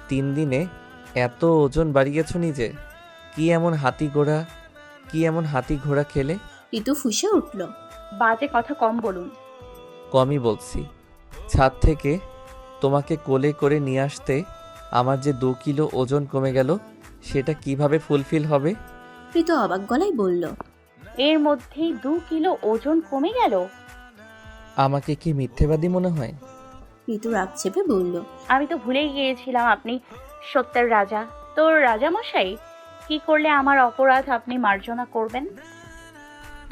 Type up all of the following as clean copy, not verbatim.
3 দিনে এত ওজন বাড়িয়েছ নিজে? কি এমন হাতি ঘোড়া খেলে? ঋতু ফুঁসে উঠল। বাজে কথা কম বলুন। কমই বলছি। ছাদ থেকে তোমাকে কোলে করে নিয়ে আসতে আমার যে 2 কিলো ওজন কমে গেল, সেটা কিভাবে ফুলফিল হবে? ঋতু অবাক গলায় বলল। এর মধ্যেই 2 কিলো ওজন কমে গেল? আমাকে কি মিথ্যেবাদী মনে হয়? ঋতু রাগ চেপে বলল। আমি তো ভুলেই গিয়েছিলাম আপনি সত্যের রাজা। তোর রাজামশাই, কি করলে আমার অপরাধ আপনি মার্জনা করবেন?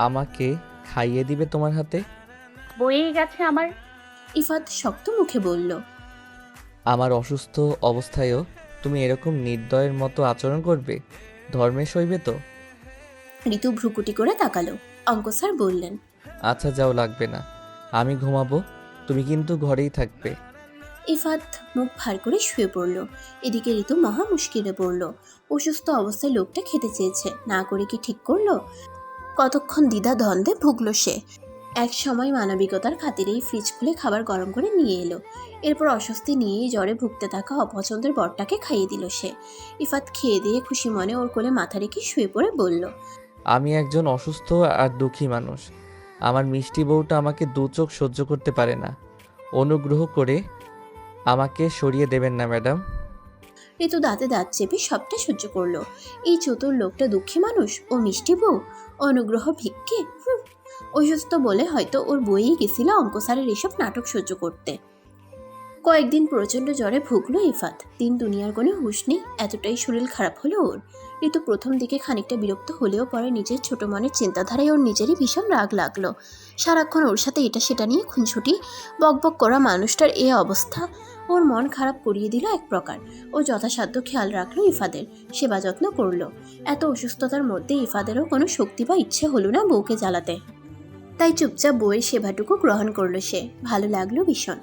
আমাকে খাইয়ে দিবে তোমার হাতে? বয়েই গেছে আমার। ইফাত শক্ত মুখে বলল। আমার অসুস্থ অবস্থায়ও তুমি এরকম নির্দয়ের মতো আচরণ করবে? ধর্মে সইবে তো? ঋতু ভ্রুকুটি করে তাকালো। অঙ্ক স্যার বললেন। আচ্ছা যাও, লাগবে না, আমি ঘুমাবো, তুমি কিন্তু ঘরেই থাকবে। ইফাত মুখ ভার করে শুয়ে পড়ল। এদিকে ঋতু মহা মুশকিলে পড়ল। অসুস্থ অবস্থায় লোকটা খেতে চেয়েছে, না করে কি ঠিক করলো? কতক্ষণ দ্বিধা দ্বন্দ্বে ভুগল সে। এক সময় মানবিকতার খাতিরেই ফ্রিজ খুলে খাবার গরম করে নিয়ে এলো। এরপর অস্বস্তি নিয়েই জ্বরে ভুগতে থাকা অপছন্দের বরটাকে খাইয়ে দিল সে। ইফাত খেয়ে দিয়ে খুশি মনে ওর কোলে মাথা রেখে শুয়ে পড়ে বলল। আমি একজন অসুস্থ আর দুঃখী মানুষ। আমার মিষ্টি বউটা আমাকে 2 চোখ সহ্য করতে পারে না। অনুগ্রহ করে আমাকে সরিয়ে দেবেন না ম্যাডাম। ঋতু দাঁতে দাঁত চেপে সবটা সহ্য করলো। এই চতুর লোকটা দুঃখী মানুষ, ও মিষ্টি বউ, অনুগ্রহ ভিক্ষে। অসুস্থ বলে হয়তো ওর বইই গেছিল অঙ্ক স্যারের এসব নাটক সহ্য করতে। কয়েকদিন প্রচণ্ড জ্বরে ভুগলো ইফাত। দিন দুনিয়ার কোনো হুঁশ নেই, এতটাই শরীর খারাপ হলো ওর। ঋতু প্রথম দিকে খানিকটা বিরক্ত হলেও পরে নিজের ছোট মনের চিন্তাধারায় ওর নিজেরই ভীষণ রাগ লাগলো। সারাক্ষণ ওর সাথে এটা সেটা নিয়ে খুনছুটি বকবক করা মানুষটার এ অবস্থা ওর মন খারাপ করিয়ে দিল এক প্রকার। ও যথাসাধ্য খেয়াল রাখলো ইফাদের, সেবা যত্ন করলো। এত অসুস্থতার মধ্যে ইফাদেরও কোনো শক্তি বা ইচ্ছে হলো না বউকে জ্বালাতে। তাই চুপচাপ বউয়ের সেবাটুকু গ্রহণ করলো সে। ভালো লাগলো ভীষণ।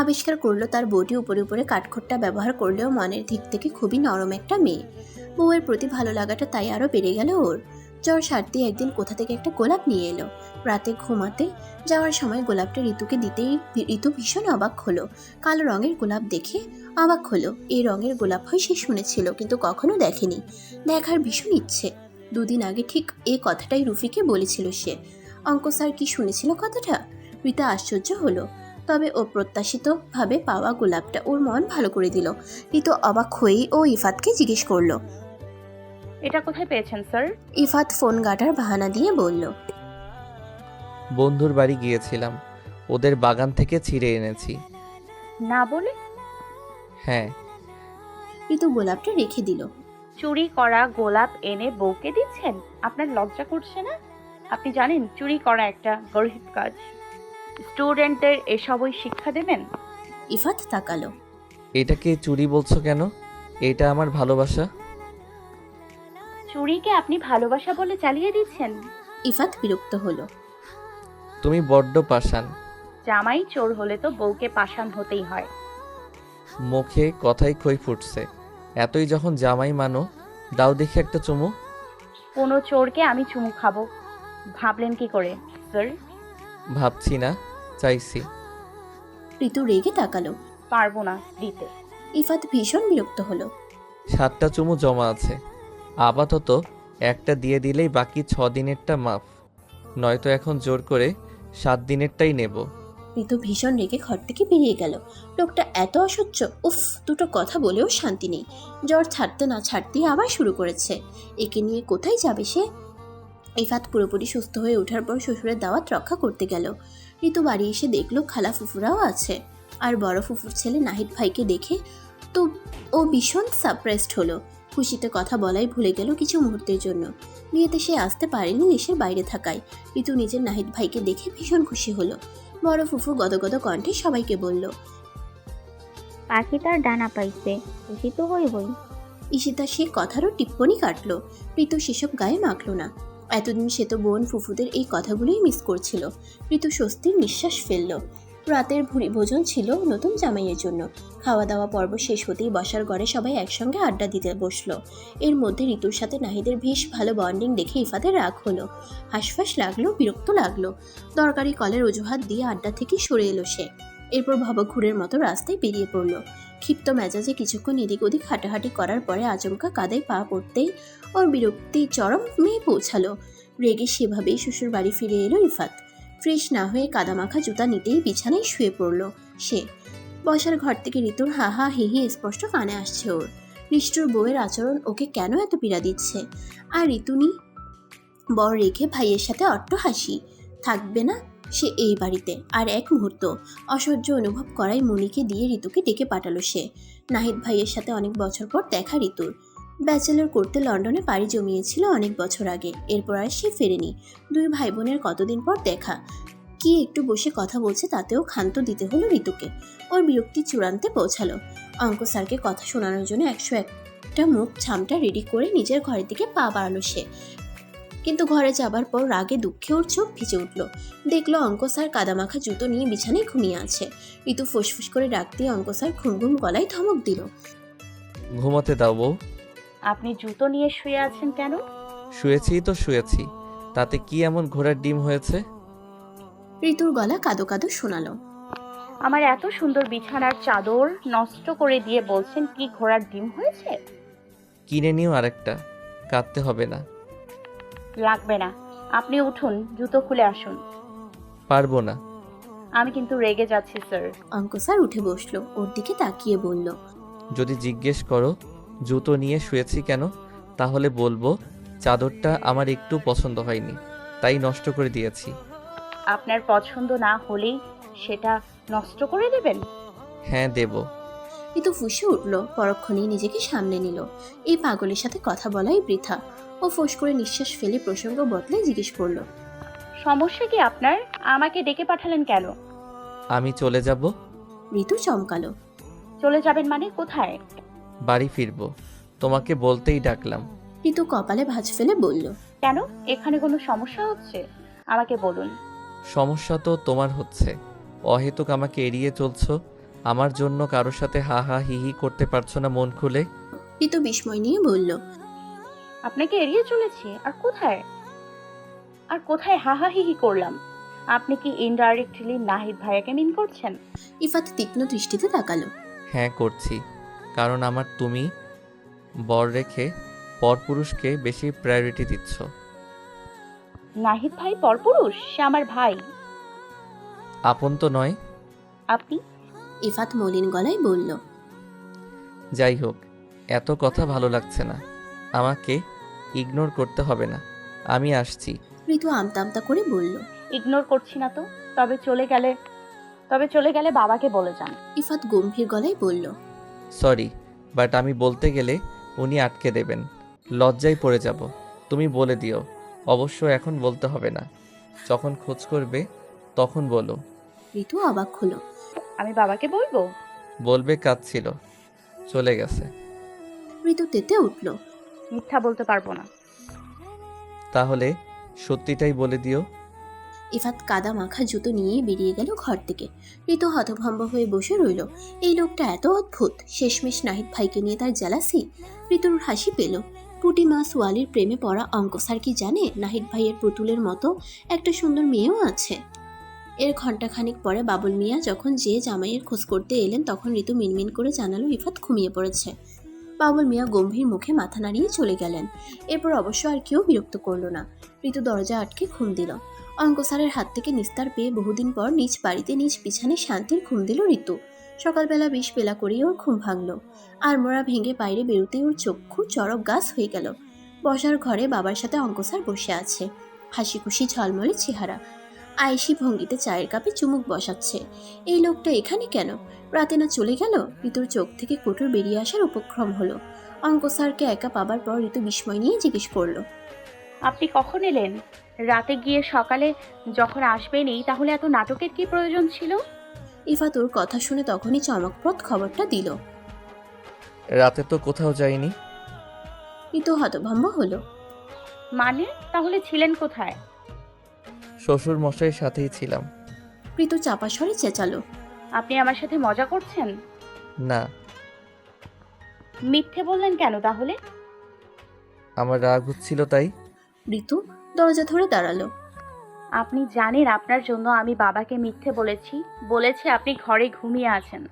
আবিষ্কার করলো তার বউটি উপরে উপরে কাঠখোট্টা ব্যবহার করলেও মনের দিক থেকে খুবই নরম একটা মেয়ে। বউয়ের প্রতি ভালো লাগাটা তাই আরও বেড়ে গেল ওর। জ্বর সারতে একদিন কোথা থেকে একটা গোলাপ নিয়ে এলো। রাতে ঘুমাতে যাওয়ার সময় গোলাপটা ঋতুকে দিতেই ঋতু ভীষণ অবাক হলো। কালো রঙের গোলাপ দেখে অবাক হলো। এই রঙের গোলাপ হয় সে শুনেছিল, কিন্তু কখনো দেখেনি। দেখার ভীষণ ইচ্ছে। 2 দিন আগে ঠিক এই কথাটাই রুফিকে বলেছিল সে। অঙ্ক স্যার কি শুনেছিল কথাটা? রিতা আশ্চর্য হলো। তবে ও প্রত্যাশিতভাবে পাওয়া গোলাপটা ওর মন ভালো করে দিল। ঋতু অবাক হয়েই ও ইফাতকে জিজ্ঞেস করলো। এটা কোথায় পেয়েছেন স্যার? ইফাত ফোন গাটার বাহানা দিয়ে বলল। বন্ধুর বাড়ি গিয়েছিলাম, ওদের বাগান থেকে ছিঁড়ে এনেছি। না বলে? হ্যাঁ। ঋতু গোলাপটা রেখে দিল। চুরি করা গোলাপ এনে বউকে দিচ্ছেন? আপনার লজ্জা করছে না? আপনি জানেন চুরি করা একটা গর্হিত কাজ। স্টুডেন্টদের এসবই শিক্ষা দেবেন? ইফাত তাকালো। এটাকে চুরি বলছো কেন? এটা আমার ভালোবাসা। চুরিকে আপনি ভালোবাসা বলে চালিয়ে দিচ্ছেন? ইফাত বিরক্ত হলো। তুমি বড্ড পাষাণ। জামাই চোর হলে তো বউকে পাষাণ হতেই হয়। মুখে কথাই খই ফুটছে। এতই যখন জামাই মানো, দাও দেখি একটা চুমু। কোনো চোরকে আমি চুমু খাবো ভাবলেন কি করে স্যার? ভাবছি না, চাইছি। ঋতু রেগে তাকালো। পারবো না দিতে। ইফাত ভীষণ বিরক্ত হলো। 7টা চুমু জমা আছে, আপাতত একটা দিয়ে দিলেই বাকি 6 দিনেরটা মাফ। নয়তো এখন জোর করে 7 দিনেরটাই নেব। ঋতু ভীষণ রেগে ঘর থেকে বেরিয়ে গেল। লোকটা এত অসহ্য, উফ, দুটো কথা বলেও শান্তি নেই। জ্বর ছাড়তে না ছাড়তেই আবার শুরু করেছে। একে নিয়ে কোথায় যাবে সে? ইফাত পুরোপুরি সুস্থ হয়ে ওঠার পর শ্বশুরের দাওয়াত রক্ষা করতে গেল। ঋতু বাড়ি এসে দেখলো খালা ফুফুরাও আছে। আর বড় ফুফুর ছেলে নাহিদ ভাইকে দেখে তো ও ভীষণ সারপ্রাইজড হলো। খুশিতে কথা বলাই ভুলে গেল কিছু মুহূর্তের জন্য। বিয়েতে সে আসতে পারেনি দেশের বাইরে থাকায়। ঋতু নিজের নাহিদ ভাইকে দেখে ভীষণ খুশি হলো। বড় ফুফু গদগদ কণ্ঠে সবাইকে বলল। পাখি তার ডানা পাইছে, খুশি তো হইবই। ঈশিতা সে কথারও টিপ্পনি কাটলো। ঋতু সেসব গায়ে মাখলো না। এতদিন সে তো বোন ফুফুদের এই কথাগুলোই মিস করছিল। ঋতু স্বস্তির নিঃশ্বাস ফেলল। রাতের ভুরি ভোজন ছিল নতুন জামাইয়ের জন্য। খাওয়া দাওয়া পর্ব শেষ হতেই বসার ঘরে সবাই একসঙ্গে আড্ডা দিতে বসলো। এর মধ্যে ঋতুর সাথে নাহিদের বেশ ভালো বন্ডিং দেখে ইফাদের রাগ হলো। হাঁসফাঁস লাগলো, বিরক্ত লাগলো। দরকারি কলের অজুহাত দিয়ে আড্ডা থেকে সরে এলো সে। এরপর ভবঘুরের মতো রাস্তায় বেরিয়ে পড়ল। ক্ষিপ্ত মেজাজে কিছুক্ষণ এদিক ওদিক হাঁটাহাঁটি করার পরে আচমকা কাদায় পা পড়তেই ওর বিরক্তি চরম মেয়ে পৌঁছালো। রেগে সেভাবেই শ্বশুর বাড়ি ফিরে এলো ইফাত। ফ্রেশ না হয়ে কাদামাখা জুতা নিতেই বিছানায় শুয়ে পড়ল সে। বসার ঘর থেকে ঋতুর হা হা হি হি স্পষ্ট কানে আসছে ওর। নিষ্ঠুর বউয়ের আচরণ ওকে কেন এত পীড়া দিচ্ছে? আর ঋতুনি বর রেখে ভাইয়ের সাথে অট্ট হাসি। থাকবে না সে এই বাড়িতে আর এক মুহূর্ত। অসহ্য অনুভব করায় মনিকে দিয়ে ঋতুকে ডেকে পাঠালো সে। নাহিদ ভাইয়ের সাথে অনেক বছর পর দেখা ঋতুর। ব্যাচেলর করতে লন্ডনে পাড়ি জমিয়েছিল অনেক বছর আগে, এরপর আর সে ফেরেনি। দুই ভাই বোনের কতদিন পর দেখা। কি একটু বসে কথা বলছে তাতেও ক্ষান্ত দিতে হলো ঋতুকে। ওর বিরক্তি চূড়ান্তে পৌঁছালো। অঙ্ক স্যারকে কথা শোনানোর জন্য 101টা মুখ ছামটা রেডি করে নিজের ঘরের দিকে পা বাড়ালো সে। কিন্তু ঘরে যাবার পর রাগে দুঃখে ওর চোখ ভিজে উঠল। দেখলো অঙ্ক স্যার কাদামাখা জুতো নিয়ে বিছানায় ঘুমিয়ে আছে। ঋতু ফুসফুস করে ডাক দিয়ে অঙ্ক স্যার ঘুম ঘুম গলায় ধমক দিল। ঘুমোতে দাও বউ। আপনি জুতো নিয়ে শুয়ে আছেন কেন? শুয়েছি তো শুয়েছি, তাতে কি এমন ঘোড়ার ডিম হয়েছে? ঋতুর গলা কাদো কাদো শোনালো। আমার এত সুন্দর বিছানার চাদর নষ্ট করে দিয়ে বলছেন কি ঘোড়ার ডিম হয়েছে? কিনে নিও আরেকটা, কাঁদতে হবে না। লাগবে না, আপনি উঠুন, জুতো খুলে আসুন। পারবো না। আমি কিন্তু রেগে যাচ্ছি স্যার। অঙ্ক স্যার উঠে বসলো, ওর দিকে তাকিয়ে বলল। যদি জিজ্ঞেস করো জুতো নিয়ে শুয়েছি কেন, তাহলে বলবো চাদরটা আমার একটু পছন্দ হয়নি, তাই নষ্ট করে দিয়েছি। আপনার পছন্দ না হলেই সেটা নষ্ট করে দেবেন? হ্যাঁ দেব। ঋতু ফুঁসে উঠল, পরক্ষণেই নিজেকে সামনে নিল। এই পাগলের সাথে কথা বলাই বৃথা। ও ফোঁস করে নিঃশ্বাস ফেলে প্রসঙ্গ বদলে জিজ্ঞেস করলো। সমস্যা কি আপনার? আমাকে ডেকে পাঠালেন কেন? আমি চলে যাব। ঋতু চমকালো। চলে যাবেন মানে কোথায়? বাড়ি ফিরবো, তোমাকে বলতেই ডাকলাম। ঋতু কপালে ভাঁজ ফেলে বলল। কেন? এখানে কোনো সমস্যা হচ্ছে? আমাকে বলুন। সমস্যা তো তোমার হচ্ছে, অহেতুক আমাকে এড়িয়ে চলছো। আমার জন্য কারোর সাথে হা হা হি হি করতে পারছো না মন খুলে। ঋতু বিস্ময় নিয়ে বলল। আপনাকে এড়িয়ে চলেছি? আর কোথায়? আর কোথায় হাহাহিহি করলাম? আপনি কি ইনডাইরেক্টলি নাহিদ ভাইয়াকে মিন করছেন? ইফাত তীক্ষ্ণ দৃষ্টিতে তাকালো। হ্যাঁ করছি, কারণ আমার তুমি বর রেখে পরপুরুষকে বেশি প্রায়োরিটি দিচ্ছ। নাহিদ ভাই পরপুরুষ? সে আমার ভাই। আপন তো নয়। আপনি? ইফাত মলিন গলায় বলল। যাই হোক, এত কথা ভালো লাগছে না, আমাকে ইগনোর করতে হবে না, আমি আসছি। ঋতু আমতা আমতা করে বলল। ইগনোর করছি না তো। তবে চলে গেলে বাবাকে বলে যান। ইফাত গম্ভীর গলায় বলল। সরি, বাট আমি বলতে গেলে উনি আটকে দেবেন, লজ্জায় পড়ে যাব। তুমি বলে দিও। অবশ্য এখন বলতে হবে না, যখন খোঁজ করবে তখন বলো। ঋতু অবাক হলো। আমি বাবাকে বলবো? বলবে কাজ ছিল, চলে গেছে। ঋতু তেতে উঠল। মিথ্যা বলতে পারবো না। তাহলে সত্যিটাই বলে দিও। ইফাত কাদা মাখা জুতো নিয়ে বেরিয়ে গেল ঘর থেকে। ঋতু হতভম্ব হয়ে বসে রইল। এই লোকটা এত অদ্ভুত। শেষমেশ নাহিদ ভাইকে নিয়ে তার জেলাসি। ঋতুর হাসি পেল। পুটি মা সোয়ালির প্রেমে পড়া অঙ্ক স্যার কি জানে নাহিদ ভাইয়ের পুতুলের মতো একটা সুন্দর মেয়েও আছে? এর ঘণ্টাখানিক পরে বাবুল মিয়া যখন যে জামাইয়ের খোঁজ করতে এলেন তখন ঋতু মিনমিন করে জানালো ইফাত ঘুমিয়ে পড়েছে। বাবুল মিয়া গম্ভীর মুখে মাথা নাড়িয়ে চলে গেলেন। এরপর অবশ্য আর কেউ বিরক্ত করলো না। ঋতু দরজা আটকে ঘুম দিল। অঙ্ক স্যারের হাত থেকে নিস্তার পেয়ে বহুদিন পর নিজ বাড়িতে নিজ বিছানায় শান্তির ঘুম দিল ঋতু। সকালবেলা বেশ বেলা করেই ওর ঘুম ভাঙল। আড়মোড়া ভেঙে বাইরে বেরোতেই ওর চক্ষু চড়ক গাছ হয়ে গেল। বসার ঘরে বাবার সাথে অঙ্ক স্যার বসে আছে। হাসি খুশি ঝলমলে চেহারা। আয়েশি ভঙ্গিতে চায়ের কাপে চুমুক বসাচ্ছে। এই লোকটা এখানে কেন? রাতে না চলে গেল? ঋতুর চোখ থেকে কোটর বেরিয়ে আসার উপক্রম হলো। অঙ্ক স্যারকে একা পাবার পর ঋতু বিস্ময় নিয়ে জিজ্ঞেস করলো। আপনি কখন এলেন? রাতে গিয়ে সকালে যখন আসবেনই, তাহলে এত নাটকের কি প্রয়োজন ছিল? ইফাত ওর কথা শুনে তখনই চমকপ্রদ খবরটা দিল। রাতে তো কোথাও যাইনি। ঋতু হতভম্ব হলো। মানে তাহলে ছিলেন কোথায়? শ্বশুর মশাইয়ের সাথেই ছিলাম। ঋতু চাপা স্বরে চেঁচালো। আপনি আমার সাথে মজা করছেন? না। মিথ্যে বললেন কেন তাহলে? আমার রাগ হচ্ছিল তাই। ঋতু দরজা ধরে দাঁড়ালো। আপনি জানেন আপনার জন্য আমি বাবাকে মিথ্যে বলেছি আপনি ঘরে ঘুমিয়ে আছেন।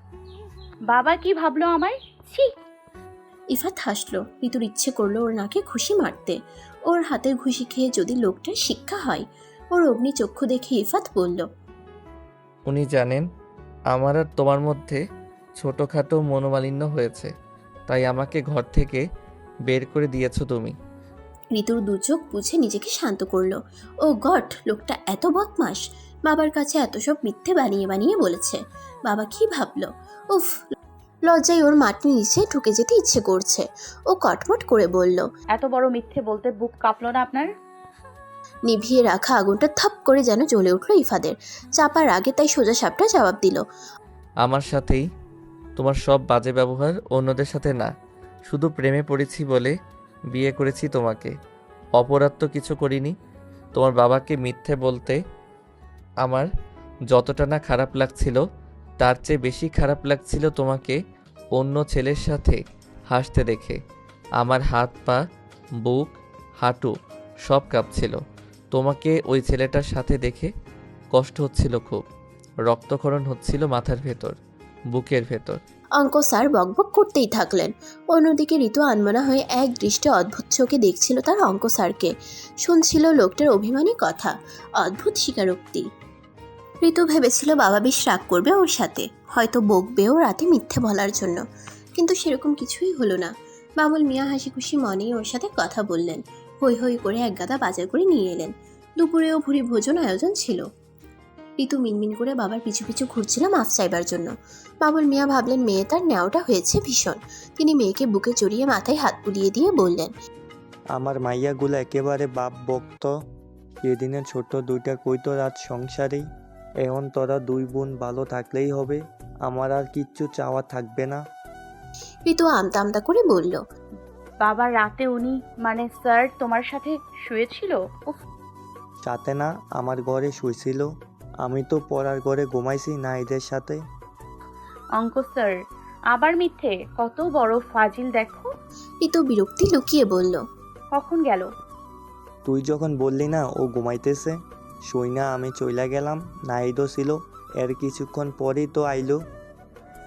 বাবা কি ভাবলো আমায়? ছি। ইফাত হাসলো। ঋতুর ইচ্ছে করলো ওর নাকে ঘুষি মারতে। ওর হাতের ঘুষি খেয়ে যদি লোকটার শিক্ষা হয়। ওর অগ্নিচক্ষু দেখে ইফাত বলল, উনি জানেন আমার আর তোমার মধ্যে ছোটোখাটো মনোমালিন্য হয়েছে, তাই আমাকে ঘর থেকে বের করে দিয়েছো তুমি। ঋতুর দু চোখ বুঝে নিজেকে শান্ত করলো। ও গড, লোকটা এত বদমাস। বাবার কাছে এত সব মিথ্যে বানিয়ে বানিয়ে বলেছে। বাবা কি ভাবলো? উফ, লজ্জায় ওর মাটির নিচে ঢুকে যেতে ইচ্ছে করছে। ও কটমট করে বলল, এত বড় মিথ্যে বলতে বুক কাঁপলো না আপনার? নিভিয়ে রাখা আগুনটা থাপ করে যেন জ্বলে উঠল ইফাদের। চাপার আগে তাই সোজা সাপটা জবাব দিল, আমার সাথেই তোমার সব বাজে ব্যবহার, অন্যদের সাথে না। শুধু প্রেমে পড়েছি বলে বিয়ে করেছি তোমাকে। অপরাধ তো কিছু করিনি। তোমার বাবাকে মিথ্যে বলতে আমার যতটা না খারাপ লাগছিল, তার চেয়ে বেশি খারাপ লাগছিল তোমাকে অন্য ছেলের সাথে হাসতে দেখে। আমার হাত পা, বুক, হাঁটু সব কাঁপছিল। তোমাকে ওই ছেলেটার সাথে দেখে কষ্ট হচ্ছিল খুব। রক্তক্ষরণ হচ্ছিল মাথার ভেতর, বুকের ভেতর। অঙ্ক স্যার বকবক করতেই থাকলেন। অন্যদিকে ঋতু আনমনা হয়ে এক দৃষ্টে অদ্ভুত চোখে দেখছিল তার অঙ্ক স্যারকে। শুনছিল লোকটার অভিমানী কথা, অদ্ভুত স্বীকারোক্তি। ঋতু ভেবেছিল বাবা বেশ রাগ করবে ওর সাথে, হয়তো বকবেও রাতে মিথ্যে বলার জন্য। কিন্তু সেরকম কিছুই হলো না। বাবুল মিয়া হাসি খুশি মনেই ওর সাথে কথা বললেন। হৈ হৈ করে এক গাদা বাজার করে নিয়ে এলেন। দুপুরেও ভুরি ভোজন আয়োজন ছিল। ঋতু মিনমিন করে বাবার পিছু পিছু ঘুরছিল মাফ চাইবার জন্য। বাবুল মিয়া ভাবলেন মেয়ে তার ন্যাওটা হয়েছে ভীষণ। তিনি মেয়েকে বুকে জড়িয়ে মাথায় হাত বুলিয়ে দিয়ে বললেন, আমার মাইয়াগুলো একেবারে বাপ বক্ত। সেদিনের ছোট দুইটা কইতো রাত সংসারেই। এখন তোরা দুই বোন ভালো থাকলেই হবে, আমার আর কিচ্ছু চাওয়া থাকবে না। ঋতু আমতা আমতা করে বলল, বাবা রাতে উনি মানে স্যার তোমার সাথে শুয়েছিল? উফ, সাথে না, আমার ঘরে শুয়েছিল। আমি তো পড়ার ঘরে ঘুমাইছি না এদের সাথে। অঙ্ক স্যার আবার মিথ্যে, কত বড় ফাজিল দেখো। ঋতু বিরক্তি লুকিয়ে বলল, কখন গেল? তুই যখন বললি না ও ঘুমাইতেছে, শুই না আমি চইলা গেলাম। নাইদও ছিল, এর কিছুক্ষণ পরেই তো আইলো।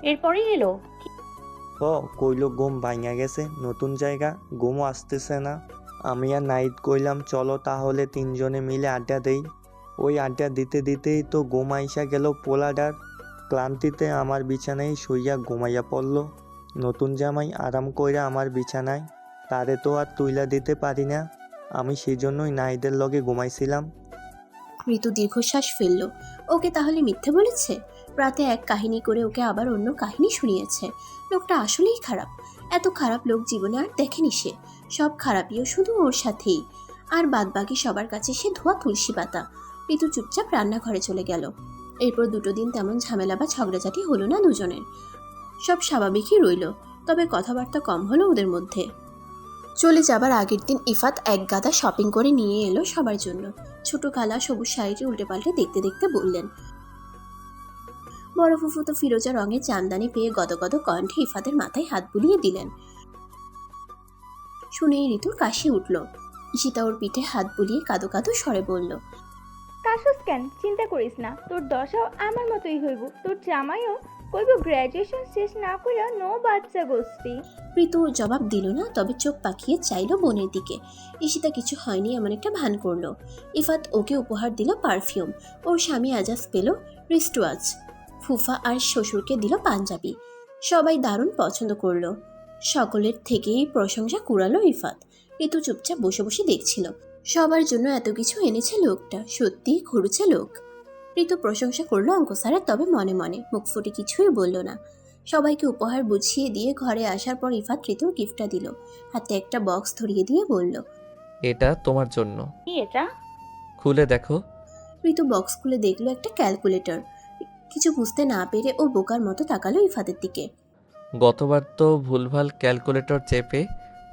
এরপরেই এলো? ও কইলো ঘুম ভাঙা গেছে, নতুন জায়গা, ঘুমও আসতেছে না। আমি আর নাইট কইলাম চলো তাহলে তিনজনে মিলে আড্ডা দেই। ওই আড্ডা দিতে দিতেই তো ঘুম আইসা গেল পোলাডার। ক্লান্তিতে আমার বিছানায় শুইয়া ঘুমাইয়া পড়ল। নতুন জামাই আরাম কইরা আমার বিছানায়, তারে তো আর তুইলা দিতে পারি না। আমি সেজন্যই নাইদের লগে ঘুমাইছিলাম। ঋতু দীর্ঘশ্বাস ফেলল। ওকে তাহলে মিথ্যে বলেছে? রাতে এক কাহিনী করে ওকে আবার অন্য কাহিনী শুনিয়েছে। লোকটা আসলেই খারাপ। এত খারাপ লোক জীবনে আর দেখেনি সে। সব খারাপিও শুধু ওর সাথেই। আর বাদবাকি সবার কাছে সে ধোয়া তুলসী পাতা। ঋতু চুপচাপ রান্নাঘরে চলে গেল। এরপর দুটো দিন তেমন ঝামেলা বা ঝগড়াঝাটি হলো না দুজনের। সব স্বাভাবিকই রইল, তবে কথাবার্তা কম হলো ওদের মধ্যে। চলে যাবার আগের দিন ইফাত এক গাদা শপিং করে নিয়ে এলো সবার জন্য। ছোট কালা সবুজ শাড়িটি উল্টে পাল্টে দেখতে দেখতে বললেন, বড় ফুফু তো ফিরোজা রঙের জামদানি পেয়ে গদগদ কণ্ঠে ইফাতের মাথায় হাত বুলিয়ে দিলেন। শুনেই ঋতুর কাশি উঠল। ঈশিতা ওর পিঠে হাত বুলিয়ে কাঁদো কাঁদো স্বরে বলল, কাশস কেন? চিন্তা করিস না, তোর দশাও আমার মতোই হইব। তোর জামাইও কইব গ্র্যাজুয়েশন শেষ না কইরা নো বাচ্চা গোষ্ঠী। ঋতু জবাব দিল না, তবে চোখ পাকিয়ে চাইল বোনের দিকে। ঈশিতা কিছু হয়নি এমন একটা ভান করলো। ইফাত ওকে উপহার দিল পারফিউম। ওর স্বামী আজাজ পেল রিস্টওয়াচ। ফুফা আর শ্বশুরকে দিল পাঞ্জাবি। সবাই দারুণ পছন্দ করলো। সকলের থেকেই প্রশংসা কুড়ালো ইফাত। ঋতু চুপচাপ বসে বসে দেখছিল। সবার জন্য এত কিছু এনেছে লোকটা, সত্যিই ঘুরছে লোক। ঋতু প্রশংসা করলো অঙ্ক স্যারের, তবে মনে মনে মুখ ফুটে কিছুই বলল না। সবাইকে উপহার বুঝিয়ে দিয়ে ঘরে আসার পর ইফাত ঋতুর গিফটটা দিল। হাতে একটা বক্স ধরিয়ে দিয়ে বলল, এটা তোমার জন্য। কি এটা? খুলে দেখো। ঋতু বক্স খুলে দেখলো একটা ক্যালকুলেটর। কিছু বুঝতে না পেরে ও বোকার মতো তাকালো ইফাতের দিকে। গতবার তো ভুলভাল ক্যালকুলেটর চেপে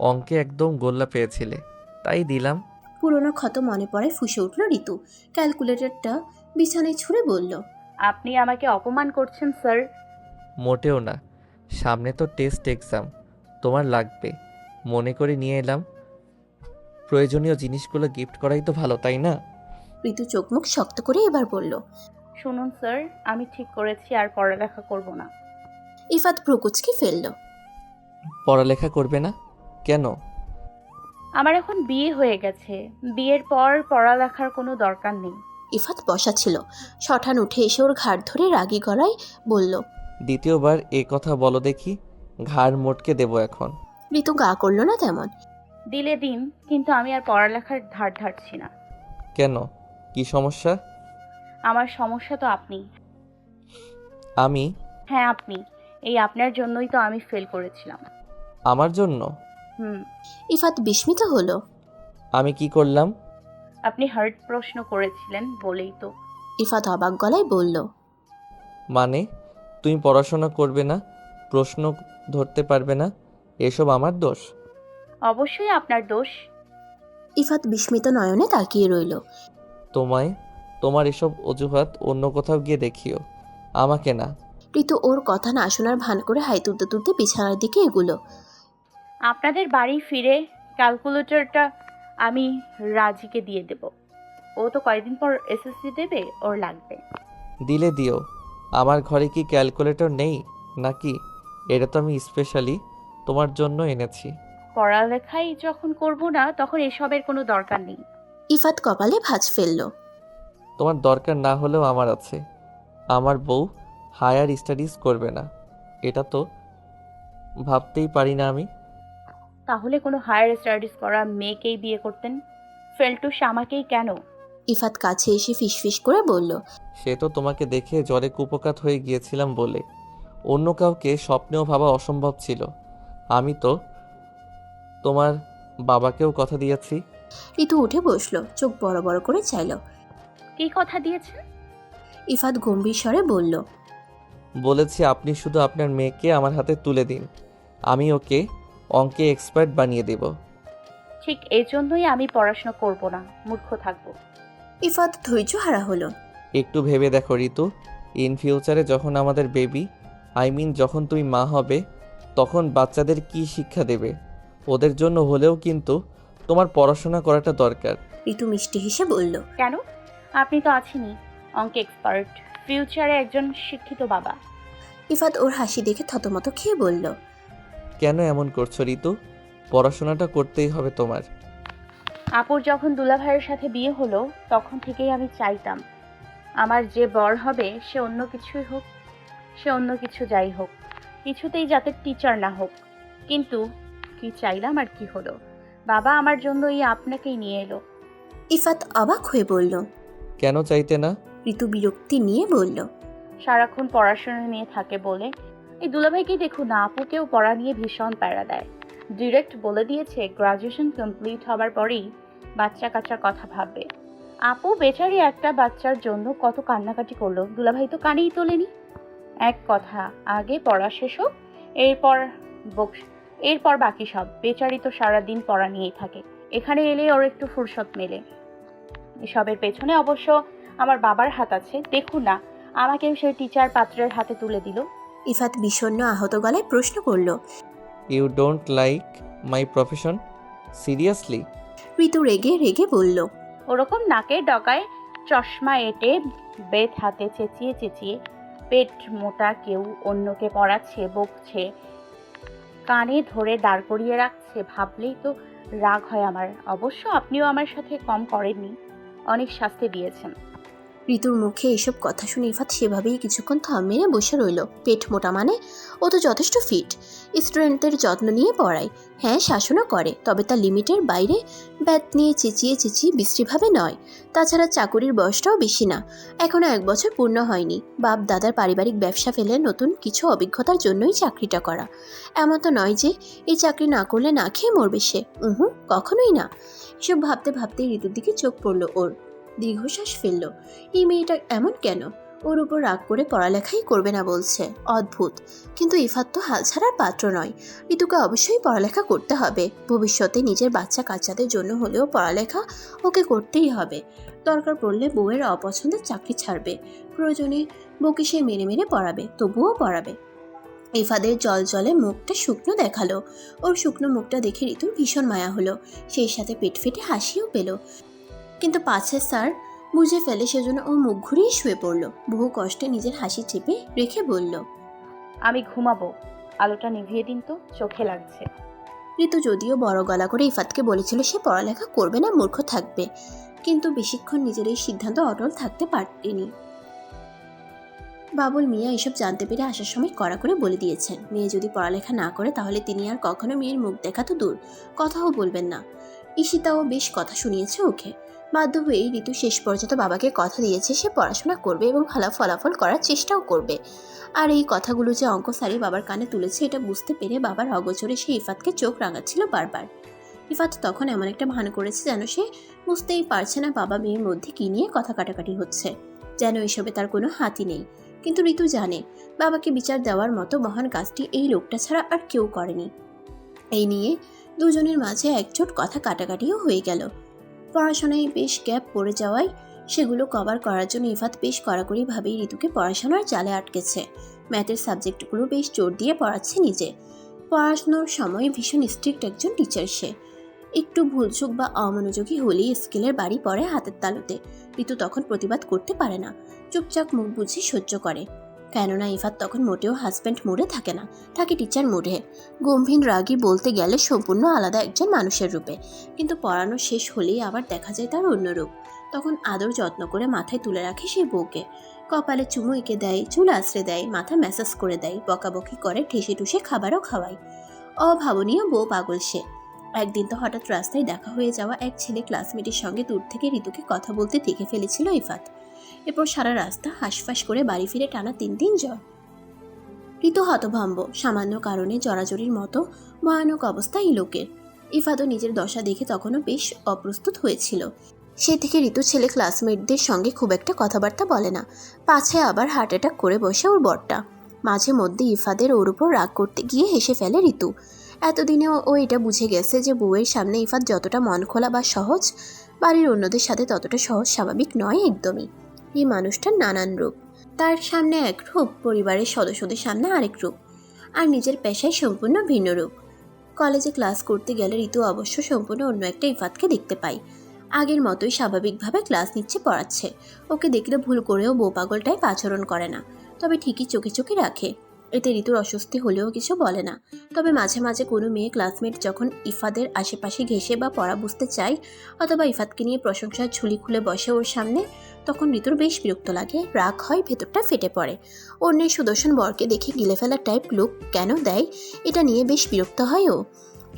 অঙ্কে একদম গোল্লা পেয়েছিলে, তাই দিলাম। পুরোনো ক্ষত মনে পড়ে ফুঁসে উঠল ঋতু। ক্যালকুলেটরটা বিছানায় ছুঁড়ে বলল, আপনি আমাকে অপমান করছেন স্যার। মোটেও না, সামনে তো টেস্ট এক্সাম, তোমার লাগবে মনে করে নিয়ে এলাম। প্রয়োজনীয় জিনিসগুলো গিফট করাই তো ভালো, তাই না? ঋতু চোখ মুখ শক্ত করে এবার বলল। শুনুন স্যার, আমি ঠিক করেছি আর পড়ালেখা করব না। ইফাত ভ্রুকুচকে ফেলল। পড়ালেখা করবে না কেন? আমার এখন বিয়ে হয়ে গেছে, বিয়ের পর পড়ালেখার কোনো দরকার নেই। ইফাত বসা ছিল, শঠান উঠে এসে ওর ঘাড় ধরে রাগী গলায় বলল। দ্বিতীয়বার এ কথা বলো দেখি, ঘাড় মোটকে দেবো এখন। ঋতু গা করল না তেমন। দিলে দিন, কিন্তু আমি আর পড়ালেখার ধার ধারছি না। কেন, কি সমস্যা? আমার সমস্যা তো আপনি। আমি? হ্যাঁ আপনি। এই আপনার জন্যই তো আমি ফেল করেছিলাম। আমার জন্য? হুম। ইফাত বিস্মিত হলো। আমি কি করলাম? আপনি হার্ড প্রশ্ন করেছিলেন বলেই তো। ইফাত অবাক গলায় বলল। মানে তুমি পড়াশোনা করবে না, প্রশ্ন ধরতে পারবে না, এসব আমার দোষ? অবশ্যই আপনার দোষ। ইফাত বিস্মিত নয়নে তাকিয়ে রইল। তোমার এসব অজুহাত অন্য কোথাও গিয়ে দেখিও, আমাকে না। ঋতু ওর কথা না শোনার ভান করে হাই তুলতে তুলতে বিছানার দিকে এগুলো। আপনাদের বাড়ি ফিরে ক্যালকুলেটরটা আমি রাজিকে দিয়ে দেব। ও তো কয়েকদিন পর এসএসসি দেবে, ওর লাগবে। দিলে দিও, আমার ঘরে কি ক্যালকুলেটর নেই নাকি? এটা তো আমি স্পেশালি তোমার জন্য এনেছি। পড়ালেখাই যখন করব না, তখন এসবের কোনো দরকার নেই। ইফাত কপালে ভাঁজ ফেলল। তোমার দরকার না হলেও আমার আছে। আমার বউ হায়ার স্টাডিজ করবে না, এটা তো ভাবতেই পারি না আমি। তাহলে কোনো হায়ার স্টাডিজ করা মেয়েকেই বিয়ে করতেন, ফেলটুস আমাকেই কেন? ইফাত কাছে এসে ফিসফিস করে বলল। সে তো তোমাকে দেখে জ্বরে কুপোকাত হয়ে গিয়েছিলাম বলে, অন্য কাউকে স্বপ্নেও ভাবা অসম্ভব ছিল। আমি তো তোমার বাবাকেও কথা দিয়েছি। ঋতু উঠে বসলো, চোখ বড় বড় করে চাইল। কি কথা দিয়েছেন? ইফাত গম্ভীর স্বরে বলল। বলেছি আপনি শুধু আপনার মেয়েকে আমার হাতে তুলে দিন, আমি ওকে অঙ্কে এক্সপার্ট বানিয়ে দেব। ঠিক এই জন্যই আমি পড়াশোনা করব না, মূর্খ থাকবো। ইফাত ধৈর্য হারা হলো। একটু ভেবে দেখো ঋতু, ইন ফিউচারে যখন আমাদের বেবি, যখন তুমি মা হবে, তখন বাচ্চাদের কি শিক্ষা দেবে? ওদের জন্য হলেও কিন্তু তোমার পড়াশোনা করাটা দরকার। ঋতু মিষ্টি হেসে বলল। কেন? আপনি তো আছেনই অঙ্কে এক্সপার্ট, ফিউচারে একজন শিক্ষিত বাবা। ইফাত ওর হাসি দেখে থতমত খেয়ে বলল। কেন এমন করছো ঋতু? পড়াশোনাটা করতেই হবে তোমার। আপুর যখন দুলাভাইয়ের সাথে বিয়ে হলো, তখন থেকেই আমি চাইতাম আমার যে বর হবে সে অন্য কিছুই হোক, সে অন্য কিছু যাই হোক, কিছুতেই যাতে টিচার না হোক। কিন্তু কি চাইলাম আর কি হলো, বাবা আমার জন্য এই আপনাকেই নিয়ে এলো। ইফাত অবাক হয়ে বলল। কেন চাইতে না? ঋতু বিরক্তি নিয়ে বলল। সারাক্ষণ পড়াশোনা নিয়ে থাকে বলে। এই দুলাভাইকেই দেখুন না, আপুকেও পড়া নিয়ে ভীষণ প্যারা দেয়। ডিরেক্ট বলে দিয়েছে গ্রাজুয়েশন কমপ্লিট হবার পরেই বাচ্চা কাচ্চার কথা ভাববে। আপু বেচারি একটা বাচ্চার জন্য কত কান্নাকাটি করলো, দুলাভাই তো কানেই তোলেনি। এক কথা, আগে পড়া শেষ হোক, এরপর বাকি সব। বেচারি তো সারাদিন পড়া নিয়েই থাকে, এখানে এলে ওর একটু ফুরসত মেলে। এসবের পেছনে অবশ্য আমার বাবার হাত আছে। দেখুন না, আমাকেও সেই টিচার পাত্রের হাতে তুলে দিল। ইফাত বিষণ্ণ আহত গলায় প্রশ্ন করল। You don't like my profession seriously? Ritu রেগে রেগে বলল। ওরকম নাকের ডগায় চশমা এঁটে বেত হাতে চেঁচিয়ে চেঁচিয়ে পেট মোটা কেউ অন্যকে পড়াচ্ছে, বকছে, কানে ধরে দাঁড় করিয়ে রাখছে, ভাবলেই তো রাগ হয় আমার। অবশ্য আপনিও আমার সাথে কম করেননি, অনেক শাস্তি দিয়েছেন। ঋতুর মুখে এসব কথা শুনে ইফাত সেভাবেই কিছুক্ষণ থম মেরে বসে রইল। পেট মোটা মানে ও তো যথেষ্ট ফিট, স্টুডেন্টদের যত্ন নিয়ে পড়ায়, হ্যাঁ শাসনও করে, তবে তার লিমিটের বাইরে ব্যাত নিয়ে চেঁচিয়ে চেঁচিয়ে বিশ্রীভাবে নয়। তাছাড়া চাকুরির বয়সটাও বেশি না, এখনও 1 বছর পূর্ণ হয়নি। বাপ দাদার পারিবারিক ব্যবসা ফেলে নতুন কিছু অভিজ্ঞতার জন্যই চাকরিটা করা। এমন তো নয় যে এই চাকরি না করলে না খেয়ে মরবে সে, কখনোই না। এসব ভাবতে ভাবতেই ঋতুর দিকে চোখ পড়ল ওর। দীর্ঘশ্বাস ফেলল। এই মেয়েটা এমন কেন? ওর উপর রাগ করে পড়ালেখাই করবে না বলছে, অদ্ভুত। কিন্তু ইফাত তো হাল ছাড়ার পাত্র নয়। ঋতুকে অবশ্যই পড়ালেখা করতে হবে, ভবিষ্যতে নিজের বাচ্চা কাচ্চাদের জন্য হলেও পড়ালেখা ওকে করতেই হবে। দরকার পড়লে বউয়ের অপছন্দের চাকরি ছাড়বে, প্রয়োজনে বউকে সে মেরে মেরে পড়াবে, তবুও পড়াবে। ইফাদের জল জলে মুখটা শুকনো দেখালো। ওর শুকনো মুখটা দেখে ঋতুর ভীষণ মায়া হলো, সেই সাথে পেট ফেটে হাসিও পেল। কিন্তু পাছে স্যার বুঝে ফেলে সেজন্য ও মুখ ঘুরিয়ে শুয়ে পড়ল। বহু কষ্টে নিজের হাসি চেপে রেখে বলল, আমি ঘুমাবো, আলোটা নিভিয়ে দিন তো, চোখে লাগছে। ঋতু যদিও বড় গলা করে ইফাতকে বলেছিল সে পড়ালেখা করবে না, মূর্খ থাকবে, কিন্তু বেশিক্ষণ নিজের এই সিদ্ধান্ত অটল থাকতে পারেনি। বাবুল মিয়া এসব জানতে পেরে আসার সময় কড়া করে বলে দিয়েছেন, মেয়ে যদি পড়ালেখা না করে তাহলে তিনি আর কখনো মেয়ের মুখ দেখা তো দূর, কথাও বলবেন না। ঈশিতাও বেশ কথা শুনিয়েছে ওকে। বাধ্য হয়েই ঋতু শেষ পর্যন্ত বাবাকে কথা দিয়েছে সে পড়াশোনা করবে এবং ভালো ফলাফল করার চেষ্টাও করবে। আর এই কথাগুলো যে অঙ্ক স্যারই বাবার কানে তুলেছে এটা বুঝতে পেরে বাবার অগোচরে সে ইফাতকে চোখ রাঙাচ্ছিল বারবার। ইফাত তখন এমন একটা ভান করেছে যেন সে বুঝতেই পারছে না বাবা মেয়ের মধ্যে কি নিয়ে কথা কাটাকাটি হচ্ছে, যেন এসবে তার কোনো হাতই নেই। কিন্তু ঋতু জানে বাবাকে বিচার দেওয়ার মতো মহান কাজটি এই লোকটা ছাড়া আর কেউ করেনি। এই নিয়ে দুজনের মাঝে একজোট কথা কাটাকাটিও হয়ে গেল। পড়াশোনায় বেশ গ্যাপ পড়ে যাওয়ায় সেগুলো কভার করার জন্য ইফাত বেশ কড়াকড়িভাবেই ঋতুকে পড়াশোনার জালে আটকেছে। ম্যাথের সাবজেক্টগুলো বেশ জোর দিয়ে পড়াচ্ছে নিজে। পড়াশোনার সময় ভীষণ স্ট্রিক্ট একজন টিচার সে। একটু ভুলচুক বা অমনোযোগী হলেই স্কেলের বাড়ি পড়ে হাতের তালুতে। ঋতু তখন প্রতিবাদ করতে পারে না, চুপচাপ মুখ বুঝে সহ্য করে। কেননা ইফাত তখন মোটেও হাজব্যান্ড মুডে থাকে না, থাকে টিচার মুডে। গম্ভীর রাগী বলতে গেলে সম্পূর্ণ আলাদা একজন মানুষের রূপে, কিন্তু পড়ানো শেষ হলেই আবার দেখা যায় তার অন্য রূপ। তখন আদর যত্ন করে মাথায় তুলে রাখে সেই বউকে, কপালে চুমু এঁকে দেয়, চুল আশ্রে দেয়, মাথা ম্যাসাজ করে দেয়, বকাবকি করে, ঠেসে টুসে খাবারও খাওয়ায়। অভাবনীয় বউ পাগল সে। একদিন তো হঠাৎ রাস্তায় দেখা হয়ে যাওয়া এক ছেলে ক্লাসমেটের সঙ্গে দূর থেকে ঋতুকে কথা বলতে দেখে ফেলেছিল ইফাত। এরপর সারা রাস্তা হাঁসফাঁস করে বাড়ি ফিরে টানা 3 দিন জ্বর। ঋতু হতভম্ব, সামান্য কারণে জরাজরির মতো ভয়ানক অবস্থা এই লোকের। ইফাতও নিজের দশা দেখে তখনও বেশ অপ্রস্তুত হয়েছিল। সে থেকে ঋতু ছেলে ক্লাসমেটদের সঙ্গে খুব একটা কথাবার্তা বলে না, পাছে আবার হার্ট অ্যাটাক করে বসে ওর বরটা। মাঝে মধ্যে ইফাদের ওর উপর রাগ করতে গিয়ে হেসে ফেলে ঋতু। এতদিনেও ও এটা বুঝে গেছে যে বউয়ের সামনে ইফাত যতটা মন খোলা বা সহজ, বাড়ির অন্যদের সাথে ততটা সহজ স্বাভাবিক নয় একদমই। এই মানুষটার নানান রূপ, তার সামনে এক রূপ, পরিবারের সদস্যদের সামনে আরেক রূপ, আর নিজের পেশায় সম্পূর্ণ ভিন্ন রূপ। কলেজে ক্লাস করতে গেলে ঋতু অবশ্য সম্পূর্ণ অন্য একটা ইফাতকে দেখতে পাই। আগের মতোই স্বাভাবিকভাবে ক্লাস নিচ্ছে, পড়াচ্ছে। ওকে দেখলে ভুল করেও বউ পাগলটাই আচরণ করে না, তবে ঠিকই চোখে চোখে রাখে। এতে ঋতুর অস্বস্তি হলেও কিছু বলে না। তবে মাঝে মাঝে কোনো মেয়ে ক্লাসমেট যখন ইফাদের আশেপাশে ঘেঁষে বা পড়া বুঝতে চায়, অথবা ইফাতকে নিয়ে প্রশংসার ঝুলি খুলে বসে ওর সামনে, তখন ঋতুর বেশ বিরক্ত লাগে, রাগ হয়, ভেতরটা ফেটে পড়ে। অন্যের সুদর্শন বরকে দেখে গিলে ফেলার টাইপ লুক কেন দেয় এটা নিয়ে বেশ বিরক্ত হয় ও।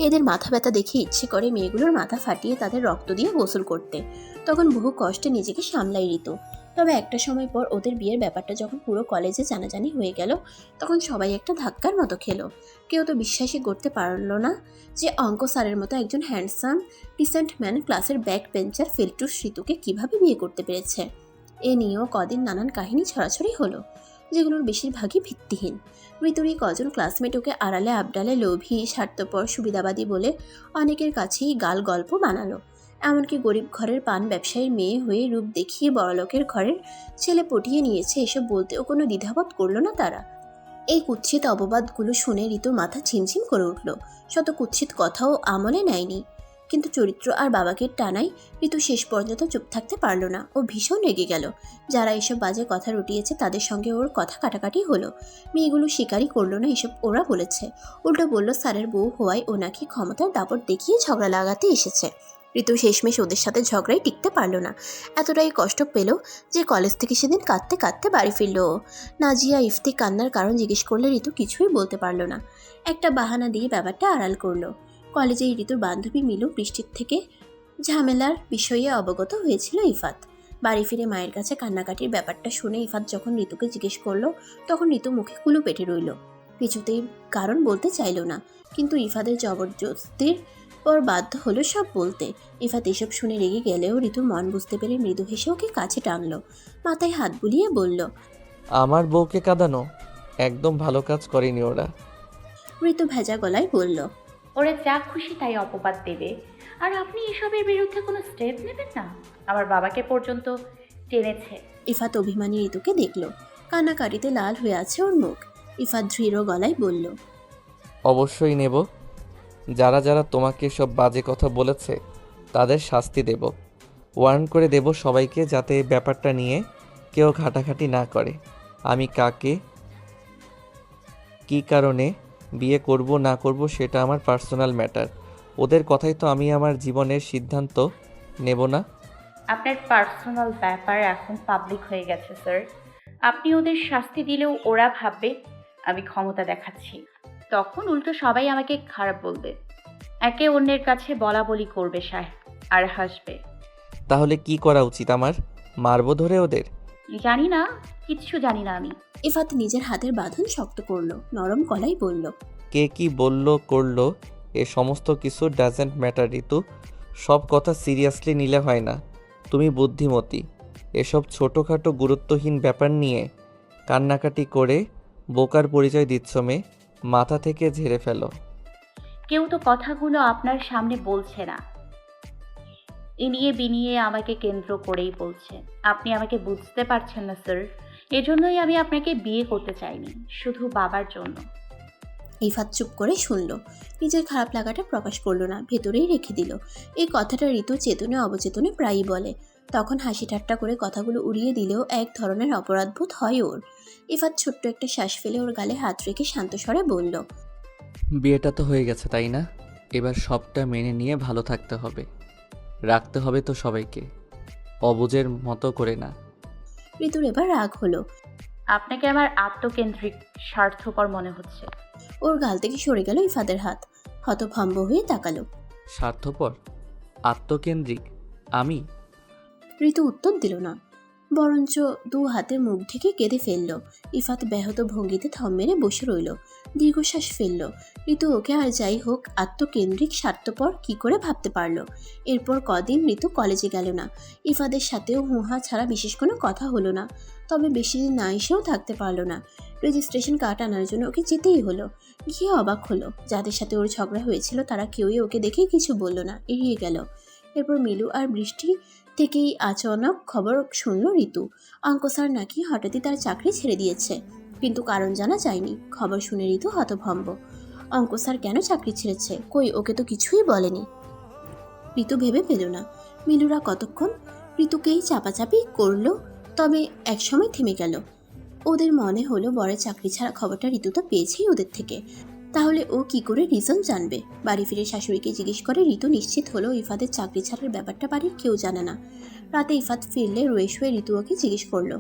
এদের মাথা ব্যথা দেখে ইচ্ছে করে মেয়েগুলোর মাথা ফাটিয়ে তাদের রক্ত দিয়ে গোসল করতে। তখন বহু কষ্টে নিজেকে সামলাই ঋতু। তবে একটা সময় পর ওদের বিয়ের ব্যাপারটা যখন পুরো কলেজে জানাজানি হয়ে গেল, তখন সবাই একটা ধাক্কার মতো খেলো। কেউ তো বিশ্বাসই করতে পারলো না যে অঙ্ক স্যারের মতো একজন হ্যান্ডসাম ডিসেন্ট ম্যান ক্লাসের ব্যাক বেঞ্চার ফেলটুস ঋতুকে কিভাবে বিয়ে করতে পেরেছে। এ নিয়েও কদিন নানান কাহিনী ছড়াছড়ি হলো, যেগুলোর বেশিরভাগই ভিত্তিহীন। ঋতুরই কজন ক্লাসমেট ওকে আড়ালে আবডালে লোভী, স্বার্থপর, সুবিধাবাদী বলে অনেকের কাছেই গাল গল্প বানালো। এমনকি গরিব ঘরের পান ব্যবসায়ীর মেয়ে হয়ে রূপ দেখিয়ে বড়লোকের ঘরের ছেলে পটিয়ে নিয়েছে এসব বলতেও কোনো দ্বিধাবোধ করলো না তারা। এই কুৎসিত অপবাদগুলো শুনে ঋতুর মাথা ঝিমঝিম করে উঠল। শত কুৎসিত কথাও আমলে নেয়নি, কিন্তু চরিত্র আর বাবাকে টানাই ঋতু শেষ পর্যন্ত চুপ থাকতে পারল না। ও ভীষণ রেগে গেল। যারা এসব বাজে কথা রটিয়েছে তাদের সঙ্গে ওর কথা কাটাকাটি হলো। মেয়েগুলো স্বীকারই করলো না এসব ওরা বলেছে, উল্টো বলল স্যারের বউ হওয়ায় ও নাকি ক্ষমতার দাপট দেখিয়ে ঝগড়া লাগাতে এসেছে। ঋতু শেষমেশ ওদের সাথে ঝগড়ায় টিকতে পারল না, এতটাই কষ্ট পেল যে কলেজ থেকে সেদিন কাঁদতে কাঁদতে বাড়ি ফিরল। নাজিয়া ইফতি কান্নার কারণ জিজ্ঞেস করলে ঋতু কিছুই বলতে পারল না, একটা বাহানা দিয়ে ব্যাপারটা আড়াল করলো। কলেজে ঋতুর বান্ধবী মিলু বৃষ্টির থেকে ঝামেলার বিষয়ে অবগত হয়েছিল ইফাত। বাড়ি ফিরে মায়ের কাছে কান্নাকাটির ব্যাপারটা শুনে ইফাত যখন ঋতুকে জিজ্ঞেস করলো, তখন ঋতু মুখে কুলু পেটে রইল, কিছুতেই কারণ বলতে চাইল না। কিন্তু ইফাদের জবরদস্তির পর বাধ্য হলো সব বলতে। ইফাত এসব শুনে রেগে গেলেও ঋতুর মন বুঝতে পেরে মৃদু হেসে ওকে কাছে টানলো, মাথায় হাত বুলিয়ে বলল, আমার বউকে কাঁদানো একদম ভালো কাজ করেনি ওরা। ঋতু ভেজা গলায় বলল, ওরা যা খুশি তাই অপবাদ দেবে, আর আপনি এসবের বিরুদ্ধে কোনো স্টেপ নেবেন না? আমার বাবাকে পর্যন্ত টেনেছে। ইফাত অভিমানী ঋতুকে দেখল, কান্নাকাটিতে লাল হয়ে আছে ওর মুখ। ইফাত দৃঢ় গলায় বলল, অবশ্যই নেব। যারা যারা তোমাকে সব বাজে কথা বলেছে তাদের শাস্তি দেব। ওয়ার্ন করে দেব সবাইকে, যাতে ব্যাপারটা নিয়ে কেউ ঘাটাঘাটি না করে। আমি কাকে কী কারণে বিয়ে করব না করব সেটা আমার পার্সোনাল ম্যাটার। ওদের কথাই তো আমি আমার জীবনের সিদ্ধান্ত নেব না। আপনার পার্সোনাল ব্যাপার এখন পাবলিক হয়ে গেছে স্যার। আপনি ওদের শাস্তি দিলেও ওরা ভাববে আমি ক্ষমতা দেখাচ্ছি। তখন উল্টো সবাই আমাকে খারাপ বলবে, একে অন্যের কাছে বলা বলি করবে সাহেব, আর হাসবে। তাহলে কি করা উচিত আমার? মারবো ধরে ওদের? জানি না, কিচ্ছু জানি না আমি। ইফাত নিজের হাতের বাঁধন শক্ত করলো, নরম গলায় বলল, কে কি বললো করলো এ সমস্ত কিছু ডাজেন্ট ম্যাটার ঋতু। সব কথা সিরিয়াসলি নিলে হয় না। তুমি বুদ্ধিমতী। এসব ছোটোখাটো গুরুত্বহীন ব্যাপার নিয়ে কান্নাকাটি করে বোকার পরিচয় দিচ্ছ মেয়ে। মাথা থেকে ঝেড়ে ফেলো। কেউ তো কথাগুলো আপনার সামনে বলছে না, ইনিয়ে বিনিয়ে আমাকে কেন্দ্র করেই বলছে। আপনি আমাকে বুঝতে পারছেন না স্যার। এজন্যই আমি আপনাকে বিয়ে করতে চাইনি, শুধু বাবার জন্য। ইফাত চুপ করে শুনল, নিজের খারাপ লাগাটা প্রকাশ করলো না, ভেতরেই রেখে দিল। এই কথাটা ঋতু চেতনে অবচেতনে প্রায়ই বলে। তখন হাসি ঠাট্টা করে কথাগুলো উড়িয়ে দিলেও এক ধরনের অপরাধবোধ হয় ওর। ইফাত ছোট্ট একটা শ্বাস ফেলে ওর গালে হাত রেখে শান্ত স্বরে বলল, বিয়েটা তো হয়ে গেছে তাই না? এবার সবটা মেনে নিয়ে ভালো থাকতে হবে। রাখতে হবে তো সবাইকে, অবুঝের মতো করে না। ঋতুর এবার রাগ হলো। আপনাকে আমার আত্মকেন্দ্রিক স্বার্থপর মনে হচ্ছে। ওর গাল থেকে সরে গেল ইফাদের হাত। হতভম্ব হয়ে তাকালো। স্বার্থপর? আত্মকেন্দ্রিক? আমি? ঋতু উত্তর দিল না, বরঞ্চ দু হাতে মুখ ঢেকে কেঁদে ফেলল। ইফাত ব্যাহত ভঙ্গিতে থম মেরে বসে রইল, দীর্ঘশ্বাস ফেলল। ঋতু ওকে আর যাই হোক আত্মকেন্দ্রিক স্বার্থপর কি করে ভাবতে পারল। এরপর কদিন ঋতু কলেজে গেল না। ইফাদের সাথেও হুহা ছাড়া বিশেষ কোনো কথা হলো না। তবে বেশি দিন না এসেও থাকতে পারলো না। রেজিস্ট্রেশন কার্ড আনার জন্য ওকে যেতেই হলো। গিয়ে অবাক হলো, যাদের সাথে ওর ঝগড়া হয়েছিল তারা কেউই ওকে দেখে কিছু বলল না, এড়িয়ে গেল। এরপর মিলু আর বৃষ্টি থেকেই আচানক খবর শুনল ঋতু। অঙ্ক স্যার নাকি হঠাৎই তার চাকরি ছেড়ে দিয়েছে, কিন্তু কারণ জানা যায়নি। খবর শুনে ঋতু হতভম্ব। অঙ্ক স্যার কেন চাকরি ছেড়েছে? কই, ওকে তো কিছুই বলেনি। ঋতু ভেবে পেল না। মিলুরা কতক্ষণ ঋতুকেই চাপাচাপি করলো, তবে একসময় থেমে গেল। ওদের মনে হলো বরের চাকরি ছাড়া খবরটা ঋতু তো পেয়েছেই ওদের থেকে, তাহলে ও কি করে রিজন জানবে? বাড়ি ফিরে শাশুড়িকে জিজ্ঞেস করে ঋতু নিশ্চিত হলো ইফাদের চাকরি ছাড়ার ব্যাপারটা বাড়ির কেউ জানে না। রাতে ইফাত ফিরলে রয়ে শুয়ে ঋতু ওকে জিজ্ঞেস করলো,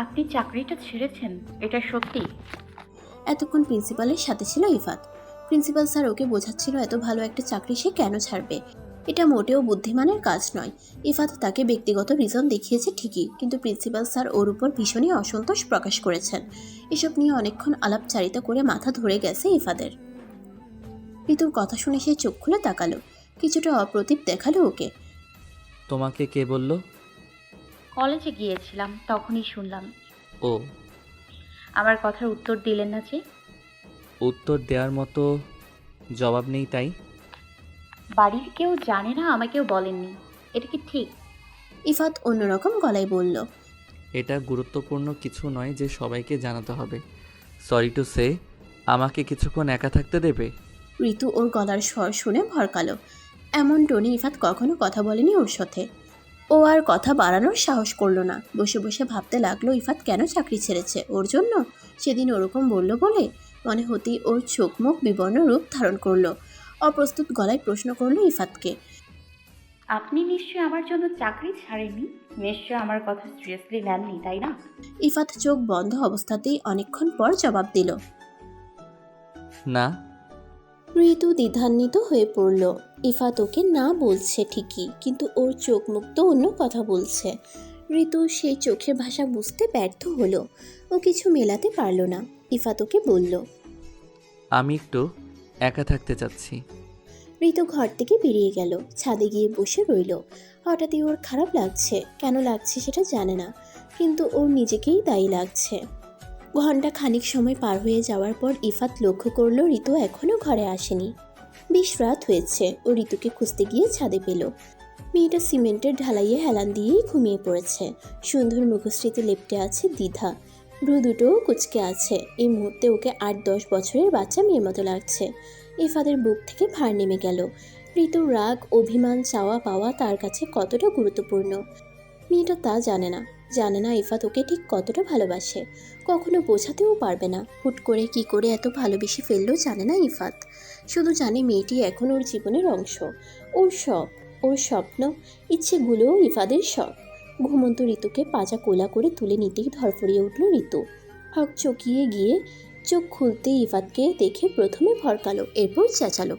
আপনি চাকরিটা ছেড়েছেন, এটা সত্যি? এতক্ষণ প্রিন্সিপালের সাথে ছিল ইফাত। প্রিন্সিপাল স্যার ওকে বোঝাচ্ছিল এত ভালো একটা চাকরি সে কেন ছাড়বে। এটা মোটেও বুদ্ধিমানের কাজ নয়। ইফাত তাকে ব্যক্তিগত রিজন দেখিয়েছে ঠিকই, কিন্তু প্রিন্সিপাল স্যার ওর উপর ভীষণই অসন্তোষ প্রকাশ করেছেন। এসব নিয়ে অনেকক্ষণ আলাপচারিতা করে মাথা ধরে গেছে ইফাদের। ঋতুর কথা শুনে সে চোখ খুলে তাকালো, কিছুটা অপ্রতিভ দেখালো ওকে। তোমাকে কে বলল? কলেজে গিয়েছিলাম, তখনই শুনলাম। ও, আমার কথার উত্তর দিলেন না যে? উত্তর দেওয়ার মতো জবাব নেই তাই? বাড়ির কেউ জানে না, আমাকেও বলেননি, এটা কি ঠিক? ইফাত অন্যরকম গলায় বলল, এটা গুরুত্বপূর্ণ কিছু নয় যে সবাইকে জানাতে হবে। সরি টু সে, আমাকে কিছুক্ষণ একা থাকতে দেবে? ঋতু ওর গলার স্বর শুনে ভরকালো। এমন টোনে ইফাত কখনো কথা বলেনি ওর সাথে। ও আর কথা বাড়ানোর সাহস করলো না। বসে বসে ভাবতে লাগলো ইফাত কেন চাকরি ছেড়েছে, ওর জন্য? সেদিন ওরকম বলল বলে? মনে হতেই ওর চোখ মুখ বিবর্ণ রূপ ধারণ করলো। অপ্রস্তুত গলায় প্রশ্ন করলো ইফাতকে, আপনি নিশ্চয়ই আমার জন্য চাকরি ছাড়েননি, নিশ্চয়ই আমার কথা সিরিয়াসলি নেননি, তাই না? ইফাত চোখ বন্ধ অবস্থাতেই অনেকক্ষণ পর জবাব দিল। না। ঋতু দ্বিধান্বিত হয়ে পড়ল। ইফাত ওকে না বলছে ঠিকই, কিন্তু ওর চোখ মুখ তো অন্য কথা বলছে। ঋতু সেই চোখের ভাষা বুঝতে ব্যর্থ হলো। ও কিছু মেলাতে পারল না। ইফাত ওকে বলল, আমি একটু একা থাকতে চাচ্ছি। ঋতু ঘর থেকে বেরিয়ে গেল, ছাদে গিয়ে বসে রইল। হঠাৎই ওর খারাপ লাগছে, কেন লাগছে সেটা জানে না, কিন্তু ওর নিজেকেই দায়ী লাগছে। ঘন্টা খানিক সময় পার হয়ে যাওয়ার পর ইফাত লক্ষ্য করলো ঋতু এখনও ঘরে আসেনি। বেশ রাত হয়েছে। ও ঋতুকে খুঁজতে গিয়ে ছাদে পেল। মেয়েটা সিমেন্টের ঢালাইয়ে হেলান দিয়েই ঘুমিয়ে পড়েছে। সুন্দর মুখশ্রীতে লেপ্টে আছে দ্বিধা, ভ্রু দুটোও কুচকে আছে। এই মুহূর্তে ওকে 8-10 বছরের বাচ্চা মেয়ের মতো লাগছে। ইফাদের বুক থেকে ভার নেমে গেল। ঋতুর রাগ, অভিমান, চাওয়া পাওয়া তার কাছে কতটা গুরুত্বপূর্ণ মেয়েটা তা জানে না। জানে না ইফাত ওকে ঠিক কতটা ভালোবাসে। কখনো বোঝাতেও পারবে না। হুট করে কি করে এত ভালোবেসে ফেললো জানে না ইফাত। শুধু জানে মেয়েটি এখন ওর জীবনের অংশ, ওর সব, ওর স্বপ্ন, ইচ্ছেগুলোও ইফাদের সব। ঘুমন্ত ঋতুকে পাজা কোলা করে তুলে নিতেই ধরফড়িয়ে উঠল ঋতু। হক চকিয়ে গিয়ে চোখ খুলতেই ইফাতকে দেখে প্রথমে ভরকালো, এরপর চেঁচালো,